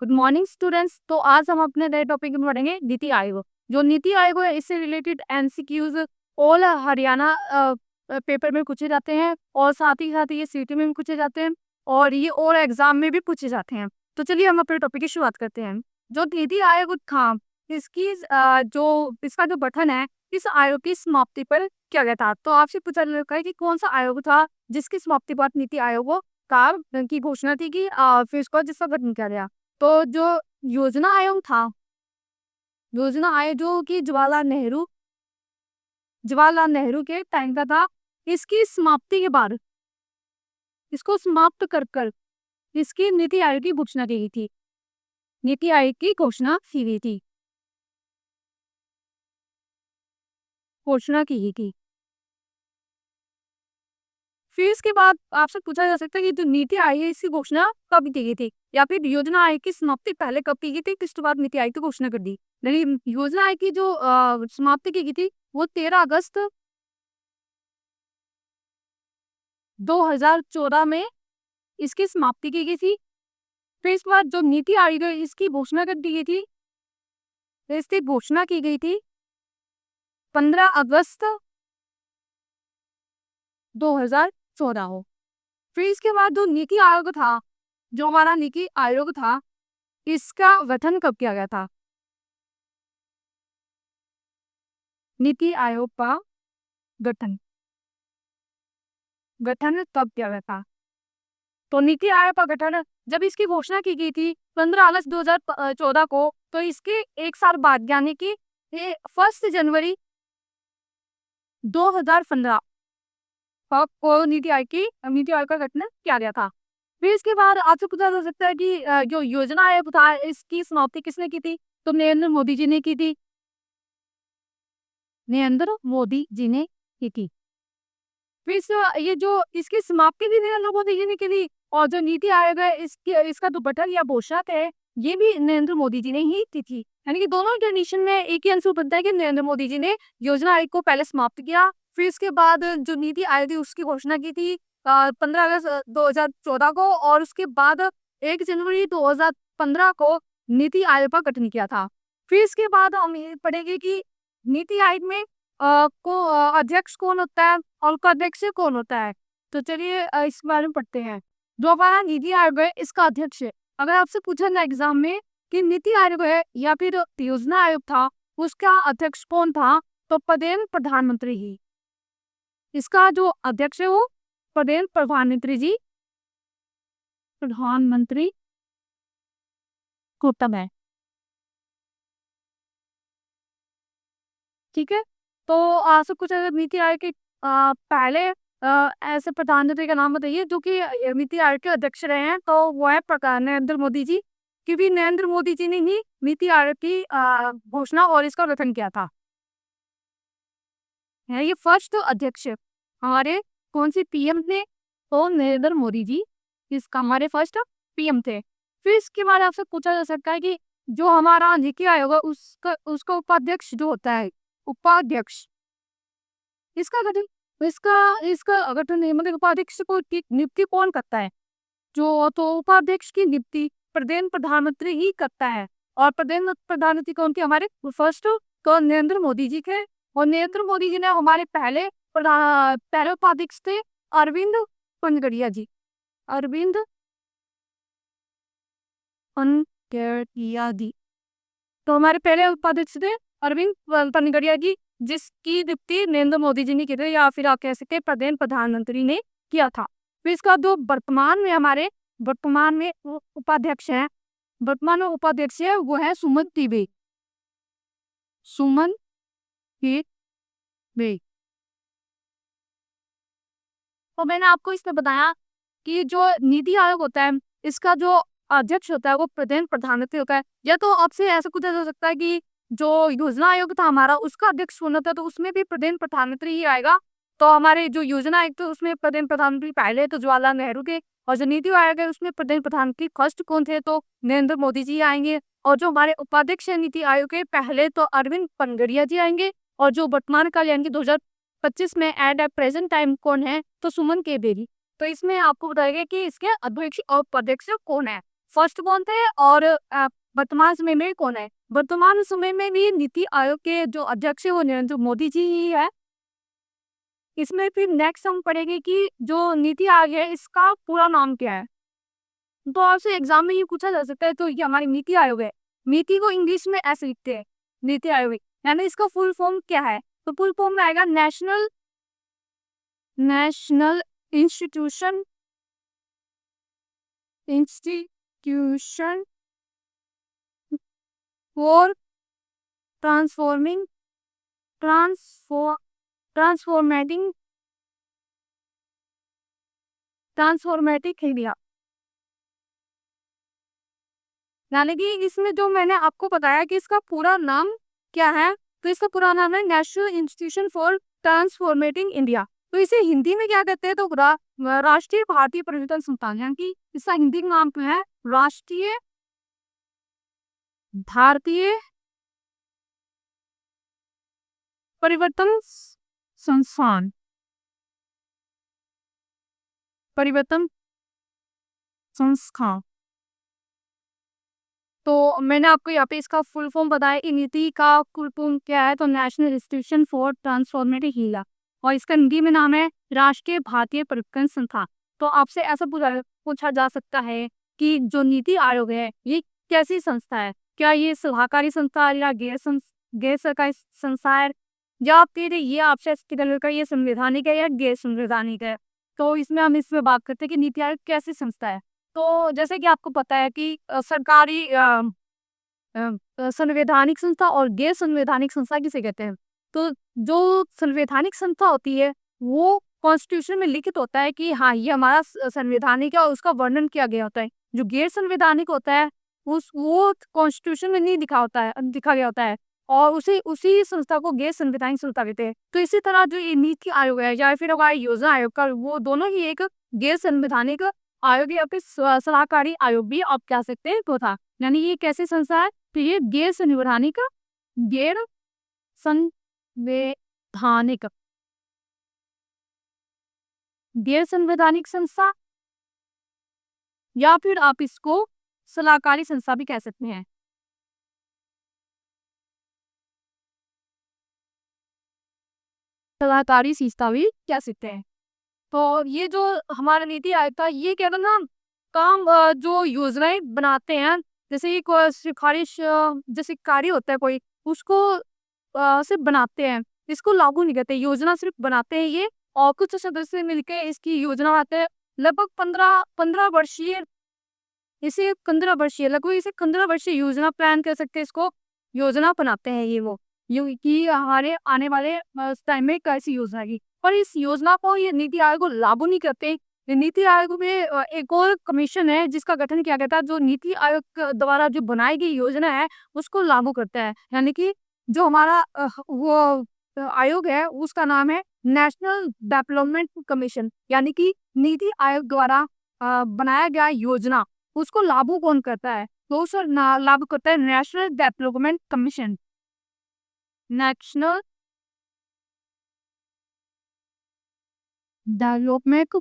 Good morning students. तो आज हम अपने नए टॉपिक में पढ़ेंगे नीति आयोग। जो नीति आयोग है इससे related MCQs all Haryana paper में पूछे जाते हैं और साथ ही ये सीटी में भी पूछे जाते हैं और ये और एग्जाम में भी पूछे जाते हैं। तो चलिए हम अपने टॉपिक की शुरुआत करते हैं। जो नीति आयोग था इसकी इसका जो गठन है इस आयोग की समाप्ति पर किया गया था। तो आपसे पूछा जाता है कि कौन सा आयोग था जिसकी समाप्ति पर नीति आयोग का की घोषणा थी कि फिर इसको जिसका गठन किया गया। तो जो योजना आयोग था, योजना आयोग जो कि जवाहरलाल नेहरू के टाइम का था, इसकी समाप्ति के बाद इसको समाप्त कर इसकी नीति आयोग की घोषणा की गई थी। नीति आयोग की घोषणा की गई थी फिर इसके बाद आपसे पूछा जा सकता है कि जो नीति आयोग है इसकी घोषणा कब की गई थी या फिर योजना आयोग की समाप्ति पहले कब की गई थी, किसके बाद नीति आयोग की घोषणा कर दी। लेकिन योजना आयोग की जो समाप्ति की गई थी वो 13 अगस्त 2014 में इसकी समाप्ति की गई थी। फिर इसके बाद जो नीति आयोग है इसकी घोषणा कर दी गई थी, इसकी घोषणा की गई थी 15 अगस्त 2014 हो। फिर इसके बाद जो नीति आयोग था, जो हमारा नीति आयोग था, इसका गठन कब किया गया था। नीति आयोग का गठन कब किया गया था। तो नीति आयोग का गठन जब इसकी घोषणा की गई थी 15 अगस्त 2014 को, तो इसके एक साल बाद यानी कि 1 जनवरी 2015 को नीति आयोग का गठन किया गया था। फिर इसके बाद आपसे पूछा जा सकता है कि जो योजना आयोग था इसकी समाप्ति किसने की थी। तो नरेंद्र मोदी जी ने की थी। नरेंद्र मोदी जी ने की थी। फिर ये जो इसकी समाप्ति भी नरेंद्र मोदी जी ने की थी और जो नीति आयोग है इसका जो गठन या घोषणा है ये भी नरेंद्र मोदी जी ने ही की थी। यानी कि दोनों कंडीशन में एक ही आंसर बनता है कि नरेंद्र मोदी जी ने योजना आयोग को पहले समाप्त किया, फिर इसके बाद जो नीति आयोग थी उसकी घोषणा की थी 15 अगस्त 2014 को और उसके बाद 1 जनवरी 2015 को नीति आयोग का गठन किया था। फिर इसके बाद हम ये पढ़ेंगे कि नीति आयोग में अध्यक्ष कौन होता है और उपाध्यक्ष कौन होता है। तो चलिए इस बारे में पढ़ते हैं। जो हमारा नीति आयोग है इसका अध्यक्ष है। अगर आपसे पूछा ना एग्जाम में कि नीति आयोग है या फिर योजना आयोग था उसका अध्यक्ष कौन था, तो प्रधानमंत्री ही। इसका जो अध्यक्ष है वो प्रधानमंत्री होता है। ठीक है। तो आपसे कुछ अगर नीति आयोग के पहले ऐसे प्रधानमंत्री का नाम बताइए जो कि नीति आयोग के अध्यक्ष रहे हैं, तो वो है नरेंद्र मोदी जी, क्योंकि नरेंद्र मोदी जी ने ही नीति आयोग की घोषणा और इसका गठन किया था। है ये फर्स्ट अध्यक्ष हमारे कौन से पीएम थे, तो नरेंद्र मोदी जी इसका हमारे फर्स्ट पीएम थे। फिर इसके बाद आपसे पूछा जा सकता है कि जो हमारा नीति आयोग है उसका उपाध्यक्ष जो होता है, उपाध्यक्ष इसका गठन इसका गठन मतलब उपाध्यक्ष को नियुक्ति कौन करता है। जो तो उपाध्यक्ष की नियुक्ति प्रधानमंत्री ही करता है और प्रधानमंत्री कौन के हमारे फर्स्ट तो नरेंद्र मोदी जी के। और नरेंद्र मोदी जी ने हमारे पहले उपाध्यक्ष थे अरविंद पनगड़िया जी। अरविंद पनगड़िया जी तो हमारे पहले उपाध्यक्ष थे अरविंद पनगड़िया जी, जिसकी नियुक्ति नरेंद्र मोदी जी ने की थी या फिर आप कह सकते हैं प्रधानमंत्री ने किया था। फिर इसका जो वर्तमान में उपाध्यक्ष है, वो है सुमन टीबी। तो मैंने आपको इसमें बताया कि जो नीति आयोग होता है इसका जो अध्यक्ष होता है वो प्रधानमंत्री होता है। या तो आपसे ऐसा कुछ हो सकता है कि जो योजना आयोग था हमारा उसका अध्यक्ष होना था, तो उसमें भी प्रधानमंत्री ही आएगा। तो हमारे जो योजना आयोग तो उसमें प्रधानमंत्री पहले तो जवाहरलाल नेहरू के, और जो नीति आयोग है उसमें प्रधानमंत्री फर्स्ट कौन थे, तो नरेंद्र मोदी जी आएंगे। और जो हमारे उपाध्यक्ष है नीति आयोग के पहले तो अरविंद पनगड़िया जी आएंगे, और जो वर्तमान काल यानी कि 2025 में एट प्रेजेंट टाइम कौन है, तो सुमन के बेरी। तो इसमें आपको बताएगा कि इसके अध्यक्ष और उपाध्यक्ष कौन है। फर्स्ट कौन थे और वर्तमान समय में कौन है? वर्तमान समय में भी नीति आयोग के जो अध्यक्ष है वो नरेंद्र मोदी जी ही है। इसमें फिर नेक्स्ट हम पढ़ेंगे कि जो नीति आयोग है इसका पूरा नाम क्या है। तो आपसे एग्जाम में ये पूछा जा सकता है, तो ये हमारी नीति आयोग है। नीति को इंग्लिश में ऐसे लिखते हैं, नीति आयोग, यानी इसका फुल फॉर्म क्या है? तो फुल फॉर्म में आएगा national national institution institution for transforming transform transformating transformatic India. यानी कि इसमें जो मैंने आपको बताया कि इसका पूरा नाम क्या है, तो इसका पूरा नाम है नेशनल इंस्टीट्यूशन फॉर ट्रांसफॉर्मेटिंग इंडिया। तो इसे हिंदी में क्या कहते हैं? तो राष्ट्रीय भारतीय परिवर्तन संस्थान, यानी कि इसका हिंदी का नाम क्या है? राष्ट्रीय भारतीय परिवर्तन संस्थान, परिवर्तन संस्था। तो मैंने आपको यहाँ पे इसका फुल फॉर्म बताया कि नीति का फुल फॉर्म क्या है, तो national institution for transformative India, और इसका हिंदी में नाम है राष्ट्रीय भारतीय परिवर्तन संस्थान। तो आपसे ऐसा पूछा जा सकता है कि जो नीति आयोग है ये कैसी संस्था है? क्या ये सलाहकारी संस्था है या गैर सरकारी संस्था है, या फिर ये आपसे ये संवैधानिक है या गैर संवैधानिक है? तो इसमें हम इसमें बात करते हैं कि नीति आयोग कैसी संस्था है। तो जैसे कि आपको पता है कि सरकारी संवैधानिक संस्था और गैर संवैधानिक संस्था किसे कहते हैं? तो जो संवैधानिक संस्था होती है वो कॉन्स्टिट्यूशन में लिखित होता है कि हाँ ये हमारा संवैधानिक है और उसका वर्णन किया गया होता है। जो गैर संवैधानिक होता है वो कॉन्स्टिट्यूशन में नहीं दिखा गया होता है, और उसी संस्था को गैर संवैधानिक संस्था कहते हैं। तो इसी तरह जो ये नीति आयोग है या फिर हमारा योजना आयोग का, वो दोनों ही एक गैर संवैधानिक आयोग या फिर सलाहकारी आयोग भी आप कह सकते हैं, तो था। यानी ये कैसी संस्था है? तो ये गैर संवैधानिक गैर संवैधानिक संस्था, या फिर आप इसको सलाहकारी संस्था भी कह सकते हैं। सलाहकारी संस्था भी कह सकते हैं। तो ये जो हमारा नीति आयोग था ये क्या था ना, काम जो योजनाएं बनाते हैं, जैसे ये कोई सिफारिश जैसे कार्य होता है कोई, उसको सिर्फ बनाते हैं, इसको लागू नहीं करते। योजना सिर्फ बनाते हैं ये, और कुछ सदस्य मिलकर इसकी योजना बनाते हैं। लगभग 15 वर्षीय लगभग इसे 15 वर्षीय योजना प्लान कर सकते हैं, इसको योजना बनाते हैं ये वो कि हमारे आने वाले टाइम में कैसी योजना की। पर इस योजना को ये नीति आयोग लागू नहीं करते। ये नीति आयोग में एक और कमीशन है जिसका गठन किया गया था, जो नीति आयोग द्वारा जो बनाई गई योजना है उसको लागू करता है। यानी कि जो हमारा वो आयोग है उसका नाम है नेशनल डेवलपमेंट कमीशन, यानी कि नीति आयोग द्वारा बनाया गया योजना उसको लागू कौन करता है? तो सर लागू करता है national development commission, national development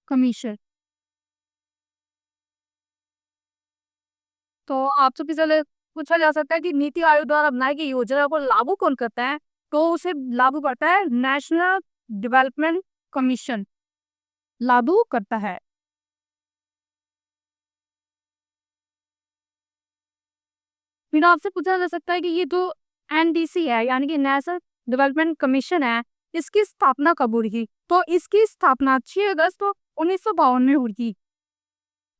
commission. तो आपसे भी चले पूछा जा सकता है कि नीति आयोग द्वारा बनाई गई योजना को लागू कौन करता है? तो उसे लागू करता है नेशनल डेवलपमेंट कमीशन, लागू करता है। फिर आपसे पूछा जा सकता है कि ये जो एनडीसी है यानी कि नेशनल डेवलपमेंट कमीशन है, इसकी स्थापना कब हुई थी? तो इसकी स्थापना 6 अगस्त 1952 में हुई थी।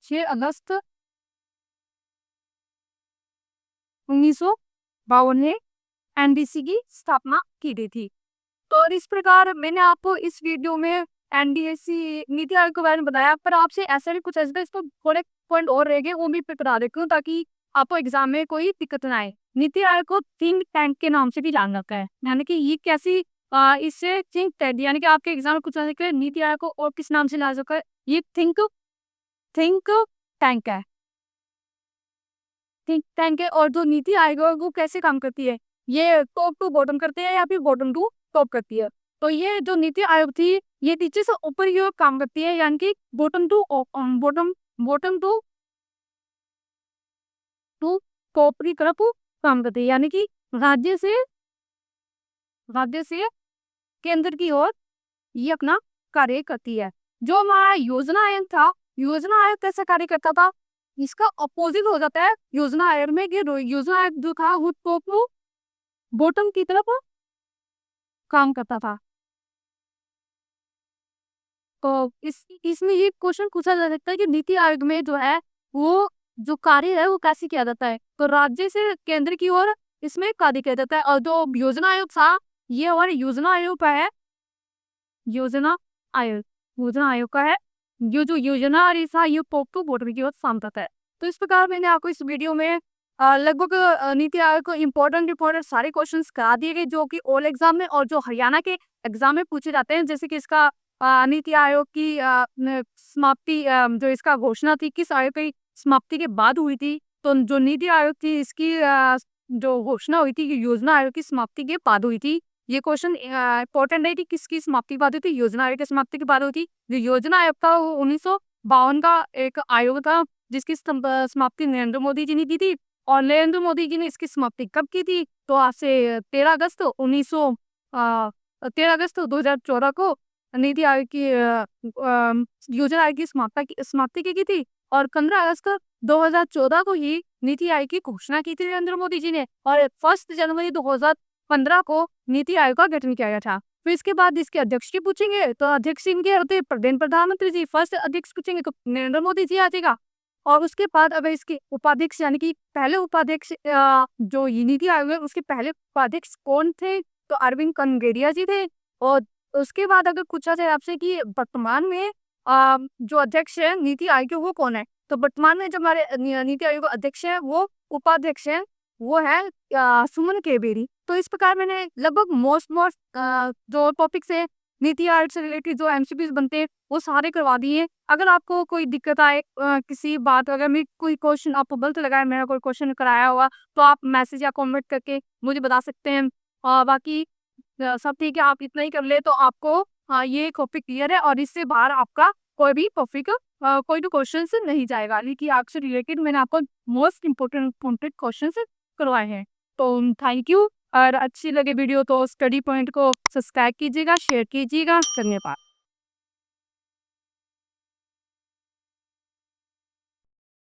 6 अगस्त 1952 में एनडीसी की स्थापना की गई थी। तो इस प्रकार मैंने आपको इस वीडियो में एनडीसी नीति आयोग के बारे में बताया, पर आपसे ऐसा भी कुछ ऐसा इसको थोड़े पॉइंट और रह गए वो भी बता देती हूँ ताकि आपको एग्जाम में कोई दिक्कत ना आए। नीति आयोग को थिंक टैंक के नाम से भी जान रखा है, यानी कि ये कैसी इससे थिंक टैंक, यानी कि आपके एग्जाम में कुछ ऐसा नीति आयोग को और किस नाम से ला सका है? ये थिंक थिंक टैंक है, थिंक टैंक है। और जो नीति आयोग है वो कैसे काम करती है? ये टॉप टू बॉटम करते हैं या फिर बॉटम टू टॉप करती है? तो ये जो नीति आयोग थी, ये नीचे से ऊपर की ओर काम करती है, यानी कि bottom to bottom bottom to to top की तरफ काम करती है, यानी कि राज्य से केंद्र की ओर ये अपना कार्य करती है। जो हमारा योजना आयोग था, योजना आयोग कैसे कार्य करता था, इसका अपोजिट हो जाता है योजना आयोग में, कि योजना आयोग जो था वो टॉप टू बॉटम की तरफ काम करता था। तो इसमें ये क्वेश्चन पूछा जा सकता है कि नीति आयोग में जो है वो जो कार्य है वो कैसे किया जाता है, तो राज्य से केंद्र की ओर इसमें कार्य किया जाता है। और जो योजना आयोग था, ये हमारे योजना आयोग का है, योजना आयोग योजना आयोग का है। ये जो योजना आयोग था ये टॉप टू बॉटम की ओर काम करता है। तो इस प्रकार मैंने आपको इस वीडियो में लगभग नीति आयोग को इम्पोर्टेंट सारे क्वेश्चंस करा दिए गए, जो कि ऑल एग्जाम में और जो हरियाणा के एग्जाम में पूछे जाते हैं। जैसे कि इसका नीति आयोग की समाप्ति, जो इसका घोषणा थी किस आयोग की समाप्ति के बाद हुई थी, तो जो नीति आयोग थी इसकी जो घोषणा हुई थी योजना आयोग की समाप्ति के बाद हुई थी। ये क्वेश्चन इंपॉर्टेंट है कि किसकी समाप्ति की बात हुई थी, योजना आयोग की समाप्ति की बात हुई थी। जो योजना आयोग था वो 1952 का एक आयोग था, जिसकी समाप्ति नरेंद्र मोदी जी ने की थी। और नरेंद्र मोदी जी ने इसकी समाप्ति कब की थी, तो आज से 13 अगस्त 2014 को नीति आयोग की योजना आयोग की समाप्ति की थी। और 15 अगस्त 2014 को ही नीति आयोग की घोषणा की थी नरेंद्र मोदी जी ने। और 1 जनवरी 2015 को नीति आयोग का गठन किया गया था। फिर इसके बाद इसके अध्यक्ष की पूछेंगे, तो अध्यक्ष इनके होते हैं प्रधानमंत्री जी। फर्स्ट अध्यक्ष पूछेंगे तो नरेंद्र मोदी जी आ जाएगा। और उसके बाद अगर इसके उपाध्यक्ष, यानी कि पहले उपाध्यक्ष जो ये नीति आयोग है उसके पहले उपाध्यक्ष कौन थे, तो अरविंद कनगेरिया जी थे। और उसके बाद अगर पूछा जाए आपसे कि वर्तमान में जो अध्यक्ष है नीति आयोग के वो कौन है, तो वर्तमान में जो हमारे नीति आयोग के अध्यक्ष है वो उपाध्यक्ष है, वो है सुमन केबेरी। तो इस प्रकार मैंने लगभग मोस्ट जो टॉपिक्स है नीति आयोग से रिलेटेड जो एमसीक्यूज बनते हैं वो सारे करवा दिए। अगर आपको कोई दिक्कत आए किसी बात, अगर मैं कोई क्वेश्चन आपको गलत लगा है, मेरा कोई क्वेश्चन कराया हुआ, तो आप मैसेज या कमेंट करके मुझे बता सकते हैं। और बाकी सब ठीक है, आप इतना ही कर ले तो आपको ये टॉपिक क्लियर है, और इससे बाहर आपका कोई भी टॉपिक कोई भी क्वेश्चन नहीं जाएगा। लेकिन आग से रिलेटेड मैंने आपको मोस्ट इम्पोर्टेंट क्वेश्चन करवाए हैं। तो थैंक यू। और अच्छी लगे वीडियो तो स्टडी पॉइंट को सब्सक्राइब कीजिएगा, शेयर कीजिएगा। धन्यवाद।